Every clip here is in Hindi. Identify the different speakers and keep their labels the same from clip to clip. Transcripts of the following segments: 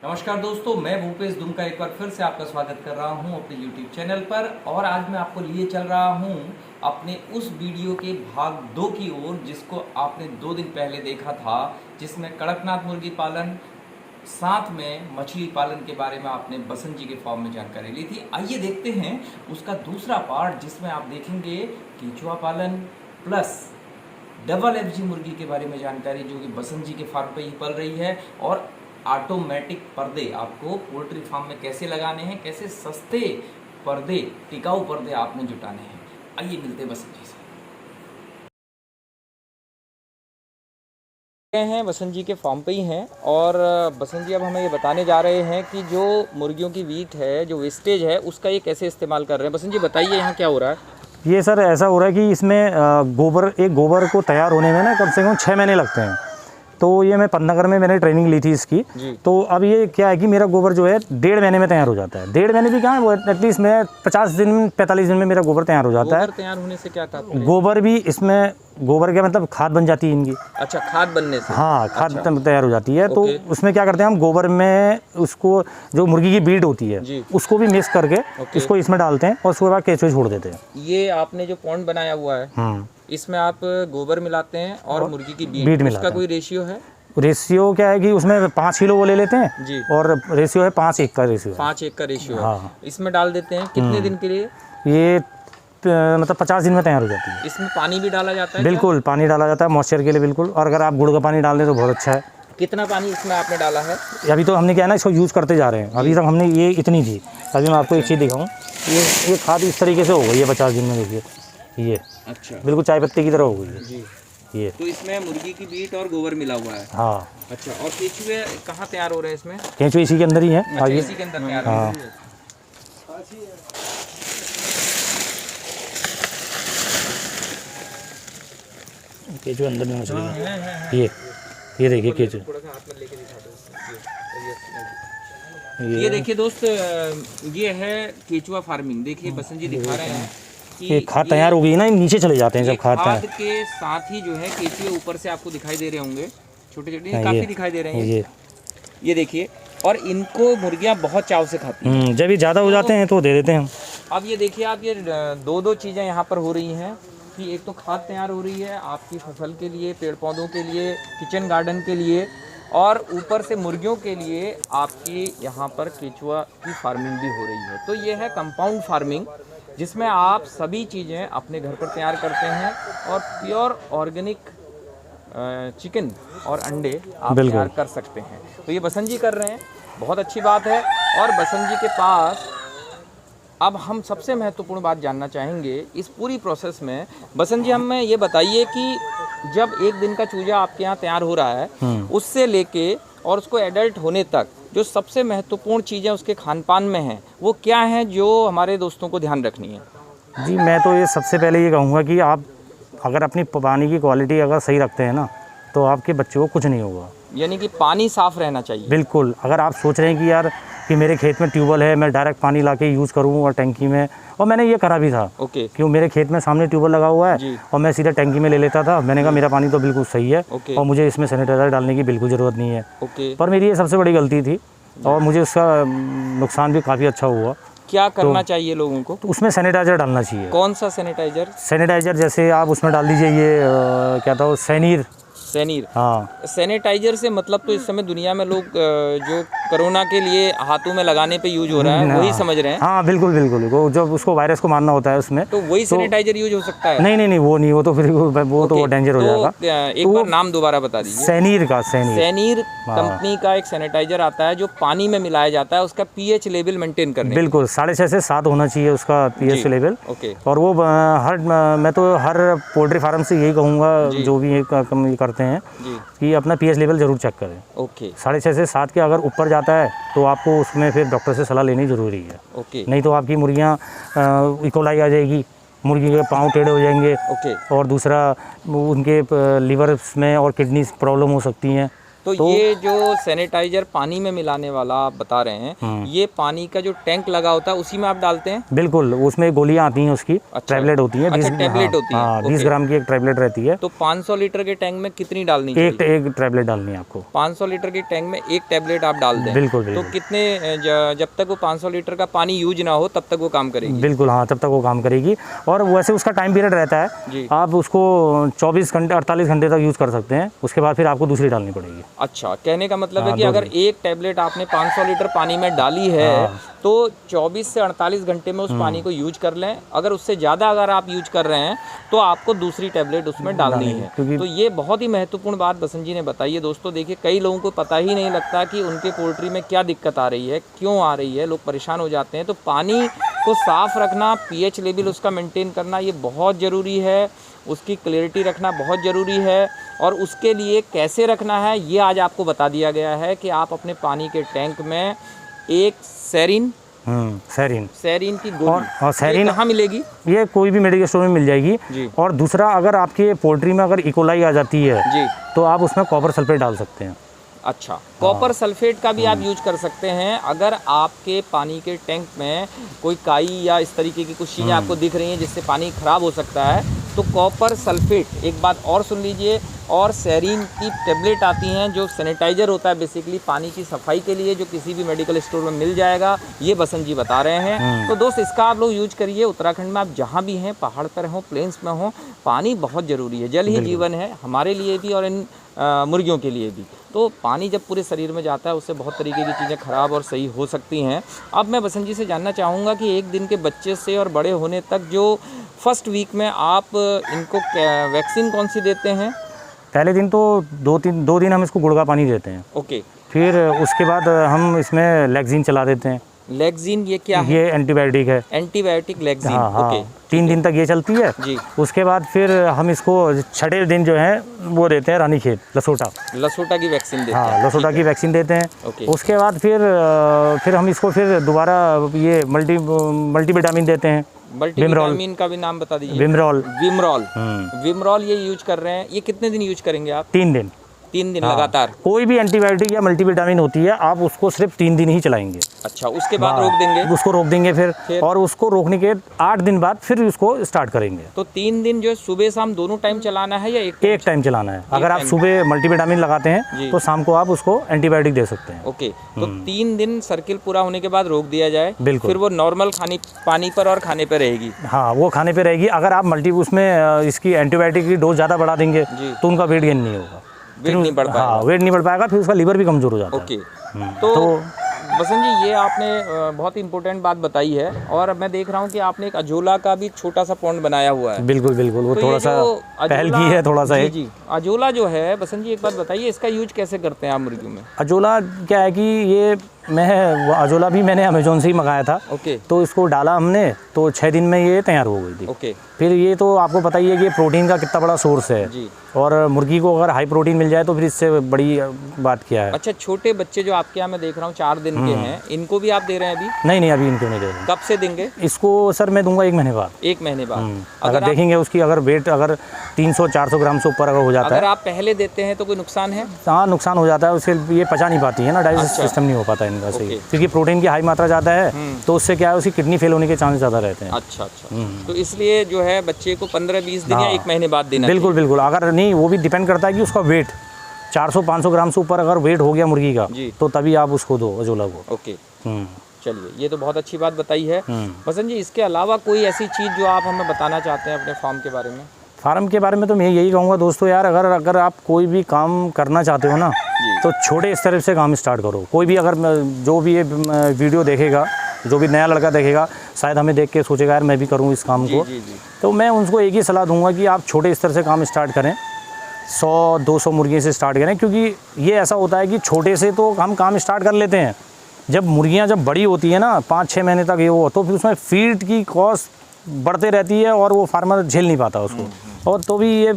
Speaker 1: नमस्कार दोस्तों, मैं भूपेश दुमका एक बार फिर से आपका स्वागत कर रहा हूं अपने YouTube चैनल पर। और आज मैं आपको लिए चल रहा हूं अपने उस वीडियो के भाग 2 की ओर जिसको आपने 2 दिन पहले देखा था, जिसमें कड़कनाथ मुर्गी पालन साथ में मछली पालन के बारे में आपने बसंत जी के फार्म में जानकारी ली थी। आइए देखते हैं उसका दूसरा पार्ट, जिसमें आप देखेंगे केचुआ पालन प्लस डबल FG मुर्गी के बारे में जानकारी, जो कि बसंत जी के फार्म पे ही पल रही है। और ऑटोमेटिक पर्दे आपको पोल्ट्री फार्म में कैसे लगाने हैं, कैसे सस्ते पर्दे, टिकाऊ पर्दे आपने जुटाने हैं। आइए मिलते हैं बसंत जी से। हैं बसंत जी के फार्म पे ही हैं और बसंत जी अब हमें ये बताने जा रहे हैं कि जो मुर्गियों की वीट है, जो वेस्टेज है, उसका ये कैसे इस्तेमाल कर रहे हैं। बसंत जी बताइए यहाँ क्या हो रहा है।
Speaker 2: ये सर ऐसा हो रहा है कि इसमें गोबर को तैयार होने में ना कम से कम 6 महीने लगते हैं। तो ये मैं पन्नागर में मैंने ट्रेनिंग ली थी इसकी। तो अब ये क्या है कि मेरा गोबर जो है 1.5 महीने में तैयार हो जाता है। 1.5 महीने भी कहाँ है, वो एटलीस्ट मैं 50 दिन 45 दिन में मेरा गोबर तैयार हो जाता है।
Speaker 1: गोबर तैयार होने से क्या तात्पर्य?
Speaker 2: गोबर भी इसमें गोबर का मतलब खाद बन जाती है इनकी।
Speaker 1: अच्छा, खाद बनने से?
Speaker 2: हाँ, खाद तैयार हो जाती है। तो उसमें क्या करते हैं हम, गोबर में उसको जो मुर्गी की ब्रीड होती है उसको भी मिक्स करके इसको इसमें डालते हैं और उसके बाद केचुए छोड़ देते हैं।
Speaker 1: ये आपने जो पॉन्ड बनाया हुआ है इसमें आप गोबर मिलाते हैं और मुर्गी की बीट मिलाते हैं। उसका कोई रेशियो है?
Speaker 2: रेशियो क्या है कि उसमें 5 किलो वो ले लेते हैं जी, और रेशियो है 5:1 का रेशियो।
Speaker 1: 5:1 का रेशियो है। हाँ। इसमें डाल देते हैं कितने दिन के लिए?
Speaker 2: ये मतलब 50 दिन में तैयार हो जाती है।
Speaker 1: इसमें पानी भी डाला जाता है?
Speaker 2: बिल्कुल, पानी डाला जाता है मॉइस्चर के लिए बिल्कुल। और अगर आप गुड़ का पानी डाल दें तो बहुत अच्छा है।
Speaker 1: कितना पानी इसमें आपने डाला है?
Speaker 2: अभी तो हमने क्या है ना, इसको यूज़ करते जा रहे हैं। अभी तक हमने ये इतनी थी। अभी मैं आपको एक चीज़ दिखाऊँ, ये खाद इस तरीके से हो गई है 50 दिन में। देखिए ये अच्छा बिल्कुल चाय पत्ती की तरह हो गई है जी। ये
Speaker 1: तो इसमें मुर्गी की बीट और गोबर मिला हुआ है।
Speaker 2: हाँ।
Speaker 1: अच्छा, और केचुए कहाँ तैयार हो रहे हैं इसमें?
Speaker 2: केचुए इसी के अंदर ही है।
Speaker 1: अच्छा, इसी के अंदर तैयार हो रहे हैं।
Speaker 2: केचुए अंदर में मछली ये देखिए केचुए।
Speaker 1: ये देखिए दोस्त, ये है केचुआ फार्मिंग। देखिए बसंत जी दिखा रहे हैं कि
Speaker 2: ये खाद तैयार हो गई ना, नीचे चले जाते हैं जब खाद
Speaker 1: के साथ ही जो है केचुए ऊपर से आपको दिखाई दे रहे होंगे, छोटे छोटे काफी दिखाई दे रहे हैं। ये देखिए, और इनको मुर्गियां बहुत चाव से खाती हैं।
Speaker 2: जब ये ज़्यादा हो जाते हैं तो दे देते हैं हम।
Speaker 1: अब ये देखिए आप, ये दो चीज़ें यहाँ पर हो रही हैं कि एक तो खाद तैयार हो रही है आपकी फसल के लिए, पेड़ पौधों के लिए, किचन गार्डन के लिए, और ऊपर से मुर्गियों के लिए आपकी यहाँ पर केचुआ की फार्मिंग भी हो रही है। तो ये है कंपाउंड फार्मिंग, जिसमें आप सभी चीज़ें अपने घर पर तैयार करते हैं और प्योर ऑर्गेनिक चिकन और अंडे आप तैयार कर सकते हैं। तो ये बसंत जी कर रहे हैं, बहुत अच्छी बात है। और बसंत जी के पास अब हम सबसे महत्वपूर्ण बात जानना चाहेंगे इस पूरी प्रोसेस में। बसंत जी हमें ये बताइए कि जब एक दिन का चूजा आपके यहाँ तैयार हो रहा है, उससे लेके और उसको एडल्ट होने तक जो सबसे महत्वपूर्ण चीज़ें उसके खान पान में हैं, वो क्या हैं जो हमारे दोस्तों को ध्यान रखनी है?
Speaker 2: जी, मैं तो ये सबसे पहले ये कहूँगा कि आप अगर अपनी पानी की क्वालिटी अगर सही रखते हैं ना, तो आपके बच्चों को कुछ नहीं होगा।
Speaker 1: यानी कि पानी साफ रहना चाहिए।
Speaker 2: बिल्कुल। अगर आप सोच रहे हैं कि यार कि मेरे खेत में ट्यूबवेल है, मैं डायरेक्ट पानी लाके यूज़ करूँ और टैंकी में, और मैंने ये करा भी था। क्यों, मेरे खेत में सामने ट्यूबवेल लगा हुआ है और मैं सीधा टैंकी में ले लेता था। मैंने कहा मेरा पानी तो बिल्कुल सही है और मुझे इसमें सैनिटाइजर डालने की बिल्कुल ज़रूरत नहीं है। पर मेरी ये सबसे बड़ी गलती थी और मुझे उसका नुकसान भी काफ़ी अच्छा हुआ।
Speaker 1: क्या करना चाहिए लोगों को?
Speaker 2: तो उसमें सैनिटाइजर डालना चाहिए।
Speaker 1: कौन सा सैनिटाइजर?
Speaker 2: सैनिटाइजर जैसे आप उसमें डाल दीजिए ये क्या था, सैनीर। हाँ,
Speaker 1: सैनिटाइजर से मतलब तो इस समय दुनिया में लोग जो कोरोना के लिए हाथों में लगाने पे यूज हो रहा है वही समझ रहे हैं।
Speaker 2: हाँ बिल्कुल बिल्कुल, वो जब उसको वायरस को मारना होता है उसमें,
Speaker 1: तो वही सैनिटाइजर यूज हो सकता है?
Speaker 2: नहीं, वो नहीं, वो तो फिर वो तो डेंजर हो जाएगा।
Speaker 1: एक बार नाम दोबारा बता दीजिए। सैनीर कंपनी का एक सैनिटाइजर आता है जो पानी में मिलाया जाता है, उसका pH लेवल मेंटेन करने।
Speaker 2: बिल्कुल 6.5 से 7 होना चाहिए उसका pH लेवल। और वो मैं तो हर पोल्ट्री फार्म से यही कहूँगा जो भी ये करते हैं कि अपना pH लेवल जरूर चेक करें। 6.5 से 7 के अगर ऊपर जाता है तो आपको उसमें फिर डॉक्टर से सलाह लेनी ज़रूरी है। नहीं तो आपकी मुर्गियाँ इकोलाई आ जाएगी, मुर्गी के पाँव टेढ़े हो जाएंगे। और दूसरा उनके लीवर में और किडनी प्रॉब्लम हो सकती हैं।
Speaker 1: तो ये जो सैनिटाइजर पानी में मिलाने वाला आप बता रहे हैं, ये पानी का जो टैंक लगा होता है उसी में आप डालते हैं?
Speaker 2: बिल्कुल, उसमें गोलियां आती हैं उसकी। अच्छा, टैबलेट होती है।
Speaker 1: अच्छा, टैबलेट होती है।
Speaker 2: 20 ग्राम की एक टैबलेट रहती है।
Speaker 1: तो 500 लीटर के टैंक में कितनी डालनी चाहिए?
Speaker 2: एक टैबलेट डालनी है आपको।
Speaker 1: 500 लीटर के टैंक में एक टैबलेट आप डाल दें।
Speaker 2: बिल्कुल,
Speaker 1: तो कितने जब तक वो 500 लीटर का पानी यूज ना हो तब तक वो काम करेगी?
Speaker 2: बिल्कुल, हाँ, तब तक वो काम करेगी। और वैसे उसका टाइम पीरियड रहता है, आप उसको 24 घंटे 48 घंटे तक यूज़ कर सकते हैं, उसके बाद फिर आपको दूसरी डालनी पड़ेगी।
Speaker 1: अच्छा, कहने का मतलब है कि अगर एक टैबलेट आपने 500 लीटर पानी में डाली है तो 24 से 48 घंटे में उस पानी को यूज कर लें। अगर उससे ज़्यादा अगर आप यूज कर रहे हैं तो आपको दूसरी टैबलेट उसमें डालनी है। तो ये बहुत ही महत्वपूर्ण बात बसंत जी ने बताई है। दोस्तों देखिए, कई लोगों को पता ही नहीं लगता कि उनके पोल्ट्री में क्या दिक्कत आ रही है, क्यों आ रही है, लोग परेशान हो जाते हैं। तो पानी को साफ़ रखना, पीएच लेवल उसका मेंटेन करना ये बहुत ज़रूरी है, उसकी क्लियरिटी रखना बहुत ज़रूरी है। और उसके लिए कैसे रखना है ये आज आपको बता दिया गया है कि आप अपने पानी के टैंक में एक सेरीन की गोली,
Speaker 2: और सेरीन
Speaker 1: कहाँ मिलेगी?
Speaker 2: ये कोई भी मेडिकल स्टोर में मिल जाएगी जी। और दूसरा, अगर आपके पोल्ट्री में अगर इकोलाई आ जाती है जी, तो आप उसमें कॉपर सल्फेट डाल सकते हैं।
Speaker 1: अच्छा, कॉपर सल्फेट का भी आप यूज कर सकते हैं। अगर आपके पानी के टैंक में कोई काई या इस तरीके की कुछ चीज़ें आपको दिख रही हैं जिससे पानी खराब हो सकता है, तो कॉपर सल्फेट, एक बात और सुन लीजिए, और सेरीन की टैबलेट आती हैं जो सैनिटाइजर होता है बेसिकली पानी की सफाई के लिए, जो किसी भी मेडिकल स्टोर में मिल जाएगा। ये बसंत जी बता रहे हैं। तो दोस्त, इसका आप लोग यूज करिए। उत्तराखंड में आप जहाँ भी हैं, पहाड़ पर हों, प्लेन्स में हों, पानी बहुत ज़रूरी है। जल ही जीवन है, हमारे लिए भी और इन मुर्गियों के लिए भी। तो पानी जब पूरे शरीर में जाता है उससे बहुत तरीके की चीज़ें ख़राब और सही हो सकती हैं। अब मैं बसंत जी से जानना चाहूँगा कि एक दिन के बच्चे से और बड़े होने तक जो फर्स्ट वीक में आप इनको वैक्सीन कौन सी देते हैं?
Speaker 2: पहले दिन तो 2 दिन हम इसको गुड़ का पानी देते हैं।
Speaker 1: ओके।
Speaker 2: फिर उसके बाद हम इसमें लेक्जिन चला देते हैं।
Speaker 1: लेक्जिन ये क्या है?
Speaker 2: ये एंटीबायोटिक है।
Speaker 1: एंटीबायोटिक लेक्जिन।
Speaker 2: हाँ,
Speaker 1: ओके।
Speaker 2: 3 दिन तक ये चलती है जी। उसके बाद फिर हम इसको 6ठे दिन जो है वो देते हैं रानीखेत लसोटा
Speaker 1: की वैक्सीन देते हैं।
Speaker 2: हाँ, लसोटा की वैक्सीन देते हैं। उसके बाद फिर हम इसको फिर दोबारा ये मल्टीविटामिन देते हैं।
Speaker 1: मल्टीविटामिन का भी नाम बता दीजिए। विमरॉल ये यूज कर रहे हैं। ये कितने दिन यूज करेंगे आप? 3 दिन हाँ। लगातार।
Speaker 2: कोई भी एंटीबायोटिक या मल्टीविटामिन होती है, आप उसको सिर्फ 3 दिन ही चलाएंगे।
Speaker 1: अच्छा, उसके बाद रोक देंगे?
Speaker 2: उसको रोक देंगे फिर और उसको रोकने के 8 दिन बाद फिर उसको स्टार्ट करेंगे।
Speaker 1: तो 3 दिन जो सुबह शाम दोनों टाइम चलाना है या एक टाइम
Speaker 2: चलाना है? अगर आप सुबह मल्टीविटामिन लगाते हैं तो शाम को आप उसको एंटीबायोटिक दे सकते हैं।
Speaker 1: ओके। तो 3 दिन सर्किल पूरा होने के बाद रोक दिया जाए। बिल्कुल। फिर वो नॉर्मल पानी पर और खाने पर रहेगी?
Speaker 2: हाँ, वो खाने पर रहेगी। अगर आप उसमें इसकी एंटीबायोटिक की डोज ज़्यादा बढ़ा देंगे तो उनका वेट गेन नहीं होगा,
Speaker 1: वेट नहीं बढ़ पाएगा।
Speaker 2: हाँ, वेट नहीं बढ़ पाएगा, फिर उसका लीवर भी कमज़ोर हो जाता है।
Speaker 1: ओके। तो बसंत जी, ये आपने बहुत ही इम्पोर्टेंट बात बताई है। और मैं देख रहा हूँ कि आपने एक अजोला का भी छोटा सा पॉन्ड बनाया हुआ है।
Speaker 2: बिल्कुल, वो तो थोड़ा सा पहल की है, थोड़ा सा है
Speaker 1: जी। अजोला जो है, बसंत जी एक बात बताइए, इसका यूज कैसे करते हैं आप मुर्गियों में?
Speaker 2: अजोला क्या है कि अजोला भी मैंने अमेजोन से ही मंगाया था।
Speaker 1: ओके।
Speaker 2: तो इसको डाला हमने तो 6 दिन में ये तैयार हो गई थी।
Speaker 1: ओके।
Speaker 2: फिर ये तो आपको पता ही है कि प्रोटीन का कितना बड़ा सोर्स है जी। और मुर्गी को अगर हाई प्रोटीन मिल जाए तो फिर इससे बड़ी बात क्या है।
Speaker 1: अच्छा, छोटे बच्चे जो आपके यहाँ मैं देख रहा हूँ 4 दिन के हैं, इनको भी आप दे रहे हैं अभी?
Speaker 2: नहीं, अभी इनको नहीं दे रहे।
Speaker 1: कब से देंगे
Speaker 2: इसको? सर मैं दूंगा 1 महीने बाद।
Speaker 1: 1 महीने बाद
Speaker 2: अगर देखेंगे उसकी अगर वेट अगर 300-400 ग्राम से ऊपर अगर हो जाता है।
Speaker 1: अगर आप पहले देते हैं तो कोई नुकसान है?
Speaker 2: हाँ, नुकसान हो जाता है, उससे ये पचा नहीं पाती है ना, डाइजेस्ट सिस्टम नहीं हो पाता इनका सही, क्योंकि प्रोटीन की हाई मात्रा ज़्यादा है तो उससे क्या है, उसकी किडनी फेल होने के चांस ज़्यादा रहते हैं।
Speaker 1: अच्छा। तो इसलिए जो है बच्चे को 15-20 दिन या 1 महीने बाद देना।
Speaker 2: बिल्कुल। अगर नहीं, वो भी डिपेंड करता है कि उसका वेट 400-500 ग्राम से ऊपर अगर वेट हो गया मुर्गी का तो तभी आप उसको दो अजोला को।
Speaker 1: ओके। चलिए, ये तो बहुत अच्छी बात बताई है। बसंत जी, इसके अलावा कोई ऐसी चीज़ जो आप हमें बताना चाहते हैं अपने फार्म के बारे में?
Speaker 2: फार्म के बारे में तो मैं यही कहूँगा दोस्तों यार, अगर आप कोई भी काम करना चाहते हो ना तो छोटे स्तर से काम स्टार्ट करो। कोई भी अगर जो भी ये वीडियो देखेगा, जो भी नया लड़का देखेगा, शायद हमें देख के सोचेगा यार मैं भी करूँ इस काम को। तो मैं उनको एक ही सलाह दूंगा कि आप छोटे स्तर से काम स्टार्ट करें, 100-200 मुर्गियों से स्टार्ट करें। क्योंकि ये ऐसा होता है कि छोटे से तो हम काम स्टार्ट कर लेते हैं, जब मुर्गियाँ जब बड़ी होती है ना 5-6 महीने तक ये हो, तो फिर उसमें फीड की कॉस्ट बढ़ते रहती है और वो फार्मर झेल नहीं पाता उसको, और तो भी ये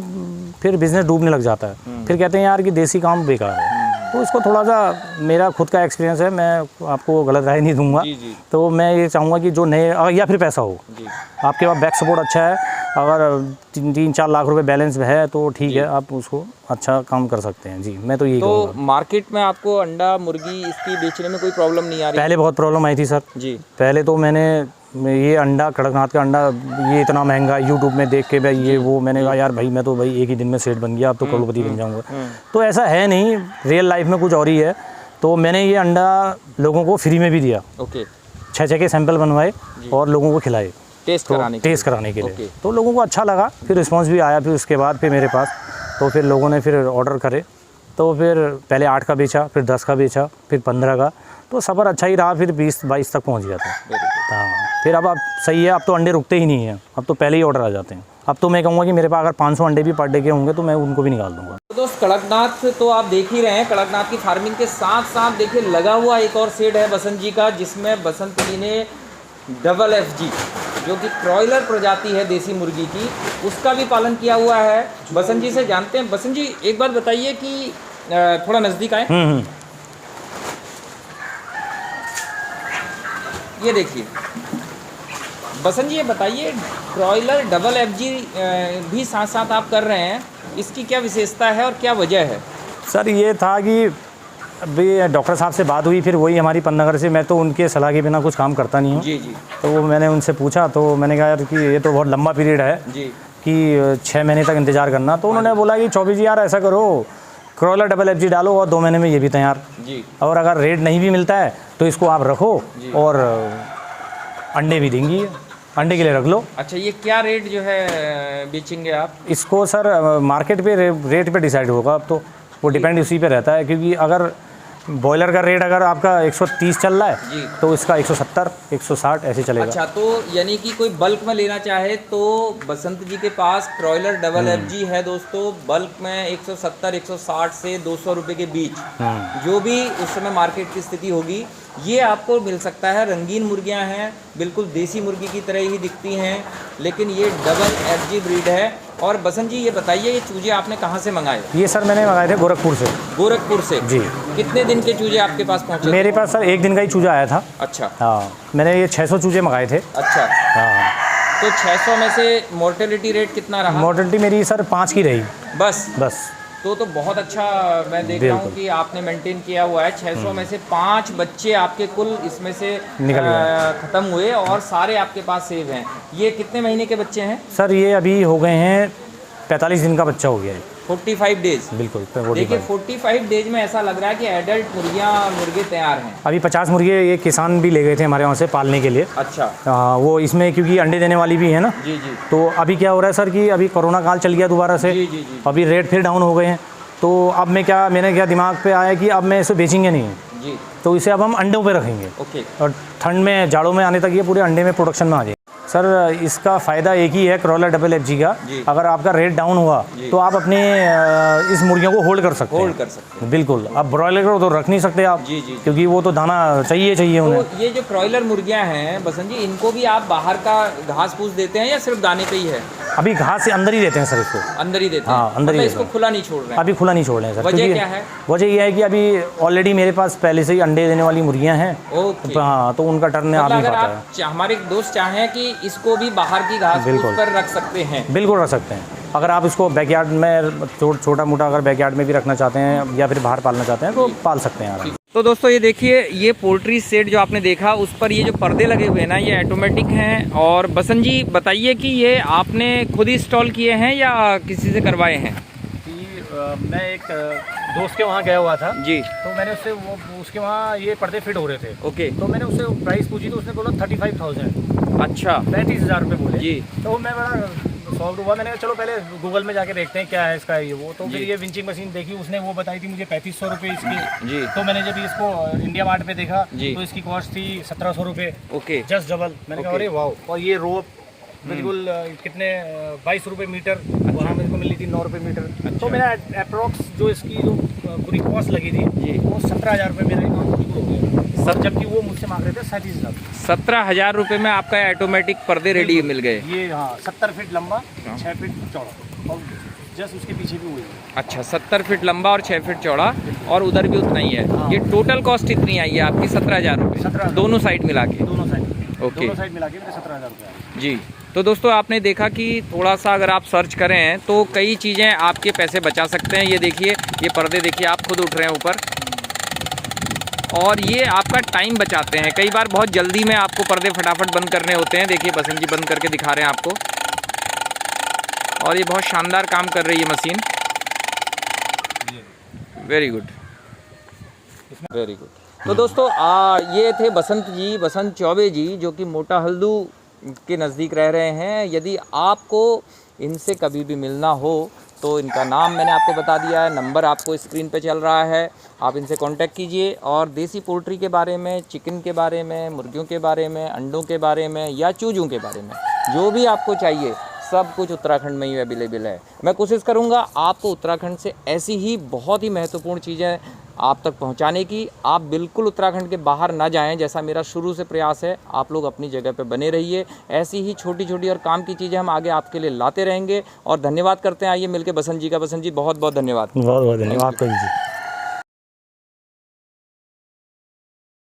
Speaker 2: फिर बिज़नेस डूबने लग जाता है। फिर कहते हैं यार कि देसी काम बेकार है। तो इसको थोड़ा सा, मेरा खुद का एक्सपीरियंस है, मैं आपको गलत राय नहीं दूंगा। तो मैं ये चाहूँगा कि जो नए, या फिर पैसा हो, आपके पास बैक सपोर्ट अच्छा है अगर 3-4 लाख रुपए बैलेंस है तो ठीक है, आप उसको अच्छा काम कर सकते हैं जी। मैं तो यही
Speaker 1: तो मार्केट में आपको अंडा मुर्गी इसकी बेचने में कोई प्रॉब्लम नहीं आ रही?
Speaker 2: पहले बहुत प्रॉब्लम आई थी सर जी। पहले तो मैंने ये अंडा, कड़कनाथ का अंडा ये इतना महंगा यूट्यूब में देख के भाई ये वो, मैंने कहा यार भाई मैं तो भाई एक ही दिन में सेठ बन गया, अब तो करोड़पति बन जाऊँगा। तो ऐसा है नहीं, रियल लाइफ में कुछ और ही है। तो मैंने ये अंडा लोगों को फ्री में भी दिया। ओके। 6 के सैंपल बनवाए और लोगों को खिलाए टेस्ट कराने के लिए। तो लोगों को अच्छा लगा, फिर रिस्पांस भी आया। फिर उसके बाद फिर मेरे पास तो फिर लोगों ने फिर ऑर्डर करे, तो फिर पहले 8 का बेचा, फिर 10 का बेचा, फिर 15 का। तो सफ़र अच्छा ही रहा, फिर 20-22 तक पहुंच गया था। हाँ, फिर अब सही है, अब तो अंडे रुकते ही नहीं हैं, अब तो पहले ही ऑर्डर आ जाते हैं। अब तो मैं कहूँगा कि मेरे पास अगर 500 अंडे भी पर डे के होंगे तो मैं उनको भी निकाल दूँगा।
Speaker 1: तो दोस्त, कड़कनाथ तो आप देख ही रहे हैं। कड़कनाथ की फार्मिंग के साथ साथ देखिए लगा हुआ एक और शेड है बसंत जी का, जिसमें बसंत जी ने डबल FG जो कि क्रॉयलर प्रजाति है देसी मुर्गी की, उसका भी पालन किया हुआ है। बसंत जी से जानते हैं। बसंत जी, एक बात बताइए कि थोड़ा नज़दीक आए। ये देखिए बसंत जी, ये बताइए क्रॉयलर डबल FG भी साथ साथ आप कर रहे हैं, इसकी क्या विशेषता है और क्या वजह है?
Speaker 2: सर ये था कि अभी डॉक्टर साहब से बात हुई, फिर वही हमारी पन्नगर से, मैं तो उनके सलाह के बिना कुछ काम करता नहीं हूँ जी। तो वो मैंने उनसे पूछा, तो मैंने कहा यार कि ये तो बहुत लंबा पीरियड है जी, कि 6 महीने तक इंतज़ार करना। तो उन्होंने बोला कि 24 जी यार ऐसा करो, क्रॉयलर डबल FG डालो और 2 महीने में ये भी तैयार जी। और अगर रेट नहीं भी मिलता है तो इसको आप रखो और अंडे भी देंगी, अंडे के लिए रख लो।
Speaker 1: अच्छा, ये क्या रेट जो है बेचेंगे आप
Speaker 2: इसको? सर मार्केट पे रेट पे डिसाइड होगा, अब तो वो डिपेंड उसी पे रहता है, क्योंकि अगर बॉयलर का रेट अगर आपका 130 चल रहा है जी, तो इसका 170, 160 ऐसे चलेगा।
Speaker 1: अच्छा, तो यानी कि कोई बल्क में लेना चाहे तो बसंत जी के पास क्रॉयलर डबल FG है दोस्तों, बल्क में 170, 160 से 200 रुपये के बीच, जो भी उस समय मार्केट की स्थिति होगी, ये आपको मिल सकता है। रंगीन मुर्गियां हैं, बिल्कुल देसी मुर्गी की तरह ही दिखती हैं, लेकिन ये डबल FG ब्रीड है। और बसंत जी, ये बताइए ये चूजे आपने कहाँ से मंगाए?
Speaker 2: ये सर मैंने मंगाए थे गोरखपुर से।
Speaker 1: गोरखपुर से जी। कितने दिन के चूजे आपके पास पहुँचे?
Speaker 2: मेरे पास सर 1 दिन का ही चूजा आया था। अच्छा। हाँ, मैंने ये 600 चूजे मंगाए थे। अच्छा। हाँ,
Speaker 1: तो 600 में से मोर्टेलिटी रेट कितना रहा?
Speaker 2: मोर्टेलिटी मेरी सर 5 की रही बस। तो
Speaker 1: बहुत अच्छा मैं देख रहा हूँ कि आपने मेंटेन किया हुआ है। 600 में से 5 बच्चे आपके कुल इसमें से ख़त्म हुए और सारे आपके पास सेव हैं। ये कितने महीने के बच्चे हैं?
Speaker 2: सर ये अभी हो गए हैं 45 दिन का बच्चा हो गया है।
Speaker 1: 45 डेज।
Speaker 2: बिल्कुल।
Speaker 1: देखिए 45 डेज में ऐसा लग रहा है कि एडल्ट मुर्गे तैयार हैं।
Speaker 2: अभी 50 मुर्गे ये किसान भी ले गए थे हमारे वहाँ से पालने के लिए।
Speaker 1: अच्छा।
Speaker 2: वो इसमें क्योंकि अंडे देने वाली भी है ना जी। तो अभी क्या हो रहा है सर कि अभी कोरोना काल चल गया दोबारा से जी। अभी रेट फिर डाउन हो गए हैं, तो अब मैंने क्या दिमाग पे आया कि अब मैं इसे बेचेंगे नहीं जी, तो इसे अब हम अंडों पे रखेंगे। ओके। और ठंड में, जाड़ों में आने तक ये पूरे अंडे में प्रोडक्शन में आ जाए। सर इसका फ़ायदा एक ही है क्रॉयलर डबल FG का, अगर आपका रेट डाउन हुआ तो आप अपने इस मुर्गियों को होल्ड कर सकते हैं। बिल्कुल। अब ब्रॉयलर को तो रख नहीं सकते आप जी, क्योंकि वो तो दाना चाहिए उन्हें।
Speaker 1: तो ये जो क्रॉयलर मुर्गियां हैं बसंत जी, इनको भी आप बाहर का घास फूस देते हैं या सिर्फ दाने पे ही है?
Speaker 2: अभी घास से अंदर ही देते हैं सर इसको।
Speaker 1: अंदर ही देते हैं?
Speaker 2: हाँ, अंदर ही।
Speaker 1: इसको खुला नहीं छोड़ रहे हैं?
Speaker 2: अभी खुला नहीं छोड़ रहे हैं सर।
Speaker 1: वजह क्या है?
Speaker 2: वजह यह है कि अभी ऑलरेडी मेरे पास पहले से ही अंडे देने वाली मुर्गियां हैं। हाँ, तो उनका टर्न आ नहीं पाता है।
Speaker 1: हमारे दोस्त चाहें कि इसको भी बाहर की घास पर रख सकते हैं?
Speaker 2: बिल्कुल रख सकते हैं। अगर आप इसको बैकयार्ड में छोटा मोटा अगर बैकयार्ड में भी रखना चाहते हैं या फिर बाहर पालना चाहते हैं तो पाल सकते हैं।
Speaker 1: तो दोस्तों ये देखिए, ये पोल्ट्री सेट जो आपने देखा उस पर ये जो पर्दे लगे हुए हैं ना, ये ऑटोमेटिक हैं। और बसंत जी बताइए कि ये आपने खुद ही इंस्टॉल किए हैं या किसी से करवाए हैं?
Speaker 2: मैं एक दोस्त के वहाँ गया हुआ था
Speaker 1: जी,
Speaker 2: तो मैंने उसके वहाँ ये पर्दे फिट हो रहे थे।
Speaker 1: ओके।
Speaker 2: तो मैंने उससे प्राइस पूछी तो उसने बोला 35,000।
Speaker 1: अच्छा।
Speaker 2: 35,000 रुपये बोले जी। तो मैं बड़ा
Speaker 3: सॉल्व हुआ। मैंने कहा चलो पहले गूगल में जाके देखते हैं क्या है इसका ये वो। तो फिर ये विंचिंग मशीन देखी, उसने वो बताई थी मुझे 3500 रुपये इसकी जी। तो मैंने जब इसको इंडिया मार्ट पे देखा तो इसकी कॉस्ट थी 1700 रुपये। Okay, just double. मैंने कहा अरे वाह। और ये रोप बिल्कुल कितने 22 रुपये मीटर, वहाँ मेरे को मिली थी 9 रुपये मीटर। अच्छा। तो मेरा अप्रोक्स जो इसकी जो पूरी कॉस्ट लगी थी वो 17,000 रुपये मेरे अकाउंट हो गया सर, जबकि वो मुझसे मांग रहे थे 37,000।
Speaker 1: 17,000 रुपये में आपका ऑटोमेटिक पर्दे रेडी मिल गए।
Speaker 3: ये हाँ 70 फीट लंबा 6 फीट चौड़ा और जस्ट उसके पीछे भी वही।
Speaker 1: अच्छा, 70 फीट लंबा और 6 फीट चौड़ा और उधर भी उतना ही है। हाँ। ये टोटल कॉस्ट इतनी आई है आपकी 17,000 रुपये दोनों साइड मिला के?
Speaker 3: दोनों साइड
Speaker 1: ओके,
Speaker 3: दोनों साइड मिला के 17,000 रुपये जी।
Speaker 1: तो दोस्तों आपने देखा कि थोड़ा सा अगर आप सर्च करें तो कई चीज़ें आपके पैसे बचा सकते हैं। ये देखिए, ये पर्दे देखिए, आप खुद उठ रहे हैं ऊपर, और ये आपका टाइम बचाते हैं। कई बार बहुत जल्दी में आपको पर्दे फटाफट बंद करने होते हैं। देखिए बसंत जी बंद करके दिखा रहे हैं आपको, और ये बहुत शानदार काम कर रही है machine. Very good, very good. तो दोस्तों ये थे बसंत जी, बसंत चौबे जी, जो कि मोटा हल्दू के नज़दीक रह रहे हैं। यदि आपको इनसे कभी भी मिलना हो तो इनका नाम मैंने आपको बता दिया है, नंबर आपको स्क्रीन पे चल रहा है, आप इनसे कांटेक्ट कीजिए। और देसी पोल्ट्री के बारे में, चिकन के बारे में, मुर्गियों के बारे में, अंडों के बारे में या चूजों के बारे में जो भी आपको चाहिए, सब कुछ उत्तराखंड में ही अवेलेबल है। मैं कोशिश करूंगा आपको उत्तराखंड से ऐसी ही बहुत ही महत्वपूर्ण चीज़ें आप तक पहुंचाने की। आप बिल्कुल उत्तराखंड के बाहर ना जाएं, जैसा मेरा शुरू से प्रयास है। आप लोग अपनी जगह पे बने रहिए। ऐसी ही छोटी छोटी और काम की चीज़ें हम आगे आपके लिए लाते रहेंगे। और धन्यवाद करते हैं। आइए मिलके बसंत जी का। बसंत जी बहुत बहुत धन्यवाद।
Speaker 2: बहुत बहुत धन्यवाद आपका जी।